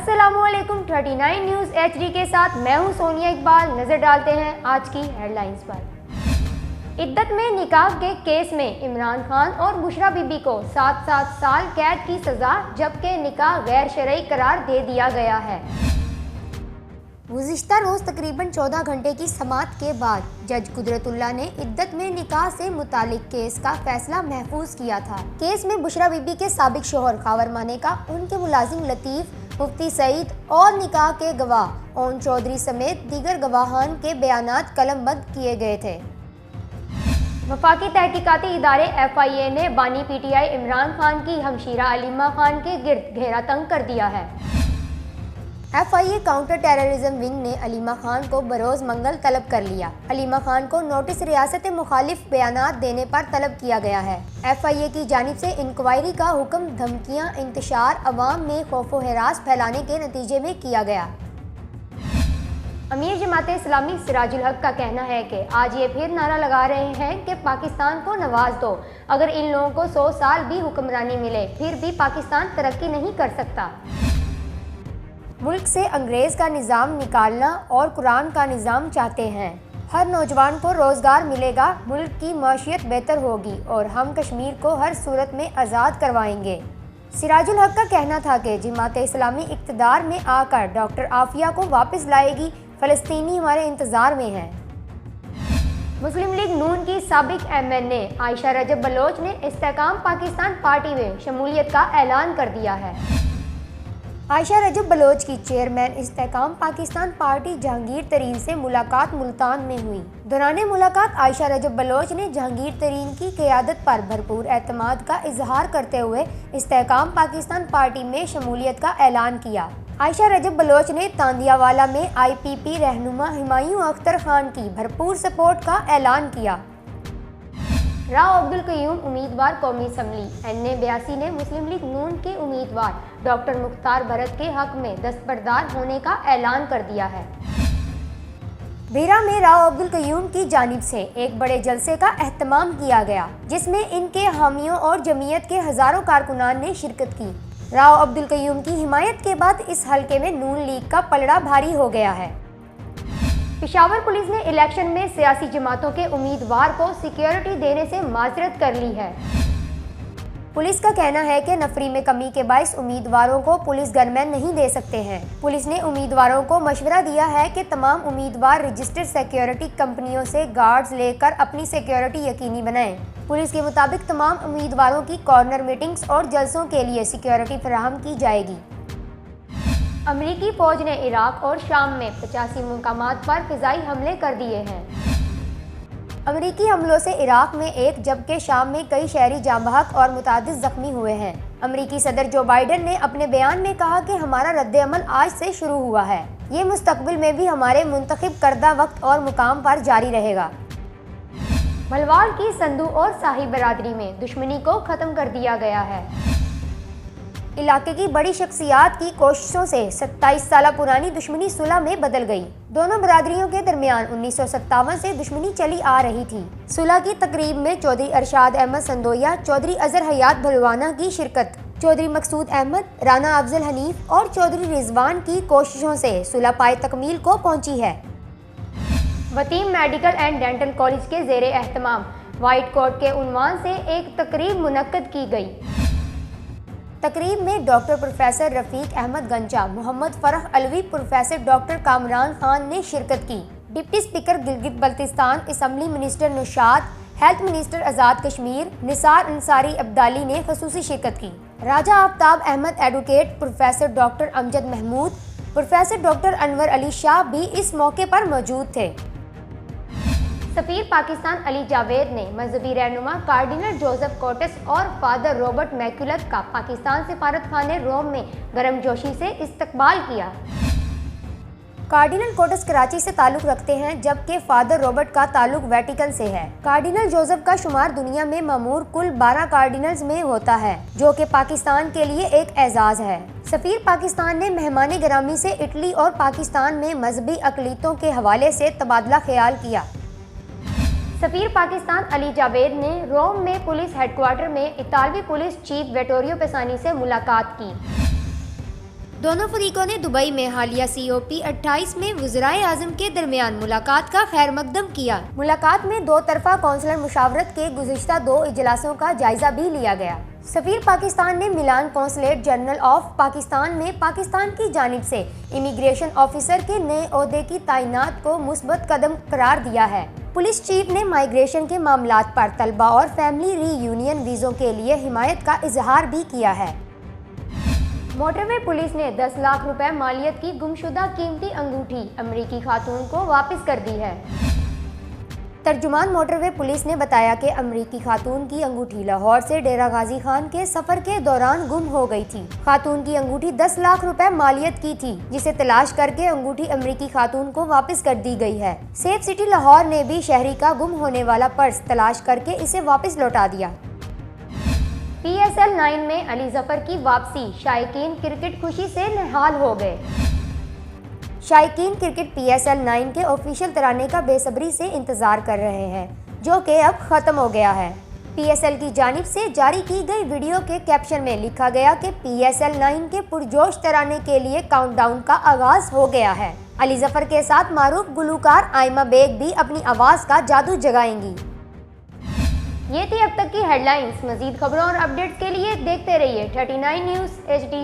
अस्सलामुअलैकुम 39 news HD के साथ मैं हूं सोनिया इकबाल। नजर डालते हैं आज की हेडलाइंस पर। इद्दत में निकाह के केस में इमरान खान और बुशरा बीबी को 7 साल कैद की सजा, जबकि निकाह गैर शरई करार दे दिया गया है। गुज़िश्ता रोज़ तकरीबन 14 घंटे की समाअत के बाद जज कुदरतुल्लाह ने इद्दत में निकाह से मुतालिक केस का फैसला महफूज किया था। केस में बुशरा बीबी के साबिक शोहर खावर मानेका, उनके मुलाजिम लतीफ़, मुफ्ती सईद और निकाह के गवाह ओन चौधरी समेत दीगर गवाहान के बयानात कलमबंद किए गए थे। वफाकी तहकीकाती इदारे FIA ने बानी PTI इमरान खान की हमशीरा अलीमा खान के गिर्द घेरा तंग कर दिया है। FIA काउंटर टेररिज्म विंग ने अलीमा खान को बरोज मंगल तलब कर लिया। अलीमा खान को नोटिस रियासत मुखालिफ बयानात देने पर तलब किया गया है। FIA की जानिब से इंक्वायरी का हुक्म धमकियां इंतशार अवाम में खौफो हरास फैलाने के नतीजे में किया गया। अमीर जमाते इस्लामी सिराजुल हक का कहना है कि आज ये फिर नारा लगा रहे हैं कि पाकिस्तान को नवाज दो। अगर इन लोगों को 100 साल भी हुक्मरानी मिले फिर भी पाकिस्तान तरक्की नहीं कर सकता। मुल्क से अंग्रेज़ का निज़ाम निकालना और कुरान का निज़ाम चाहते हैं। हर नौजवान को रोज़गार मिलेगा, मुल्क की मईशत बेहतर होगी और हम कश्मीर को हर सूरत में आज़ाद करवाएंगे। सिराजुल हक का कहना था कि जमाते इस्लामी इक़्तिदार में आकर डॉक्टर आफिया को वापस लाएगी, फ़लस्तीनी हमारे इंतज़ार में हैं। मुस्लिम लीग नून की साबिक MNA आयशा रजब बलोच ने इस्तेकाम पाकिस्तान पार्टी में शमूलियत का ऐलान कर दिया है। आयशा रजब बलोच की चेयरमैन इस्तेकाम पाकिस्तान पार्टी जहांगीर तरीन से मुलाकात मुल्तान में हुई। दौरान मुलाकात आयशा रजब बलोच ने जहांगीर तरीन की क़यादत पर भरपूर एतमाद का इजहार करते हुए इस्तेकाम पाकिस्तान पार्टी में शमूलियत का ऐलान किया। आयशा रजब बलोच ने तांदियावाला में IPP रहनुमा हुमायूं अख्तर खान की भरपूर सपोर्ट का ऐलान किया। राव अब्दुल कयूम उम्मीदवार कौमी असम्बली NA82 ने मुस्लिम लीग नून के उम्मीदवार डॉक्टर मुख्तार भरत के हक में दस्तबरदार होने का ऐलान कर दिया है। भीरा में राव अब्दुल कयूम की जानिब से एक बड़े जलसे का एहतमाम किया गया, जिसमें इनके हामियों और जमीयत के हज़ारों कारकुनान ने शिरकत की। राव अब्दुल कयूम की हिमायत के बाद इस हलके में नून लीग का पलड़ा भारी हो गया है। पेशावर पुलिस ने इलेक्शन में सियासी जमातों के उम्मीदवार को सिक्योरिटी देने से माजरत कर ली है। पुलिस का कहना है कि नफरी में कमी के बायस उम्मीदवारों को पुलिस गनमैन नहीं दे सकते हैं। पुलिस ने उम्मीदवारों को मशवरा दिया है कि तमाम उम्मीदवार रजिस्टर्ड सिक्योरिटी कंपनियों से गार्ड्स लेकर अपनी सिक्योरिटी यकीनी बनाएं। पुलिस के मुताबिक तमाम उम्मीदवारों की कॉर्नर मीटिंग्स और जलसों के लिए सिक्योरिटी फराहम की जाएगी। अमरीकी फौज ने इराक और शाम में 85 मुकामात पर फिजाई हमले कर दिए हैं। अमरीकी हमलों से इराक में एक जबकि शाम में कई शहरी जांबाहक और मुतादिद जख्मी हुए हैं। अमरीकी सदर जो बाइडन ने अपने बयान में कहा कि हमारा रद्द-ए-अमल आज से शुरू हुआ है, ये मुस्तकबिल में भी हमारे मुंतखब करदा वक्त और मुकाम पर जारी रहेगा। भलवाल की संधू और साही बरादरी में दुश्मनी को ख़त्म कर दिया गया है। इलाके की बड़ी शख्सियात की कोशिशों से 27 साल पुरानी दुश्मनी सुलह में बदल गई। दोनों बरादरियों के दरमियान 1957 से दुश्मनी चली आ रही थी। सुलह की तकरीब में चौधरी अरशाद अहमद संदोया, चौधरी अजहर हयात भलवाना की शिरकत, चौधरी मकसूद अहमद, राना अफजल हनीफ और चौधरी रिजवान की कोशिशों से सुलह पाए तकमील को पहुंची है। वतीम मेडिकल एंड डेंटल कॉलेज के ज़ेरे एहतमाम वाइट कोट के उन्वान से एक तकरीब मुनक्कद की गई। तकरीब में doctor professor Rafiq Ahmed Ganja, Mohammad Farah Alvi, professor doctor Kamran Khan ने शिरकत की। Deputy speaker Gilgit Baltistan, assembly minister Naushad, health minister Azad Kashmir Nisar Ansari Abdali ने खसूसी शिरकत की। Raja Aftab Ahmed advocate, professor doctor Amjad Mahmood, professor doctor Anwar Ali Shah भी इस मौके पर मौजूद थे। सफ़ीर पाकिस्तान अली जावेद ने मजहबी रहनुमा कार्डिनल जोसेफ कोटस और फादर रॉबर्ट मैकुलत का पाकिस्तान सिफारत खाने रोम में गर्मजोशी से इस्तकबाल किया। कार्डिनल कोटस कराची से ताल्लुक़ रखते हैं, जबकि फादर रॉबर्ट का ताल्लुक़ वेटिकन से है। कार्डिनल जोसेफ का शुमार दुनिया में मामूर कुल 12 कार्डिनल्स में होता है, जो कि पाकिस्तान के लिए एक एजाज़ है। सफ़ीर पाकिस्तान ने मेहमान गिरामी से इटली और पाकिस्तान में मजहबी अक़लीतों के हवाले से तबादला ख्याल किया। सफ़ीर पाकिस्तान अली जावेद ने रोम में पुलिस हेडक्वार्टर में इतालवी पुलिस चीफ वेटोरियो पेसानी से मुलाकात की। दोनों फरीकों ने दुबई में हालिया COP28 में वज़ीर आज़म के दरमियान मुलाकात का खैर मकदम किया। मुलाकात में दो तरफा कौंसलर मुशावरत के गुज़िश्ता 2 इजलासों का जायजा भी लिया गया। सफीर पाकिस्तान ने मिलान कौंसलेट जनरल ऑफ पाकिस्तान में पाकिस्तान की जानिब से इमिग्रेशन ऑफिसर के नए ओहदे की तैनात को मुस्बत कदम करार दिया है। पुलिस चीफ ने माइग्रेशन के मामलात पर तलबा और फैमिली रीयूनियन वीज़ों के लिए हिमायत का इजहार भी किया है। मोटरवे पुलिस ने 10 लाख रुपए मालियत की गुमशुदा कीमती अंगूठी अमरीकी खातून को वापस कर दी है। तर्जुमान मोटरवे पुलिस ने बताया कि अमरीकी खातून की अंगूठी लाहौर से डेरा गाजी खान के सफर के दौरान गुम हो गई थी। खातून की अंगूठी 10 लाख रुपए मालियत की थी, जिसे तलाश करके अंगूठी अमरीकी खातून को वापस कर दी गई है। सेफ सिटी लाहौर ने भी शहरी का गुम होने वाला पर्स तलाश करके इसे वापस लौटा दिया। PSL 9 में अली जफर की वापसी, शायकीन क्रिकेट खुशी से निहाल हो गए। शायकीन क्रिकेट PSL 9 के ऑफिशियल तराने का बेसब्री से इंतजार कर रहे हैं, जो कि अब खत्म हो गया है। PSL की जानिब से जारी की गई वीडियो के कैप्शन में लिखा गया कि PSL 9 के पुरजोश तराने के लिए काउंटडाउन का आगाज हो गया है। अली जफर के साथ मारूफ गुलूकार आयमा बेग भी अपनी आवाज का जादू जगाएंगी। ये थी अब तक की हेडलाइंस। मजीद खबरों और अपडेट्स के लिए देखते रहिए 39 न्यूज़ HD।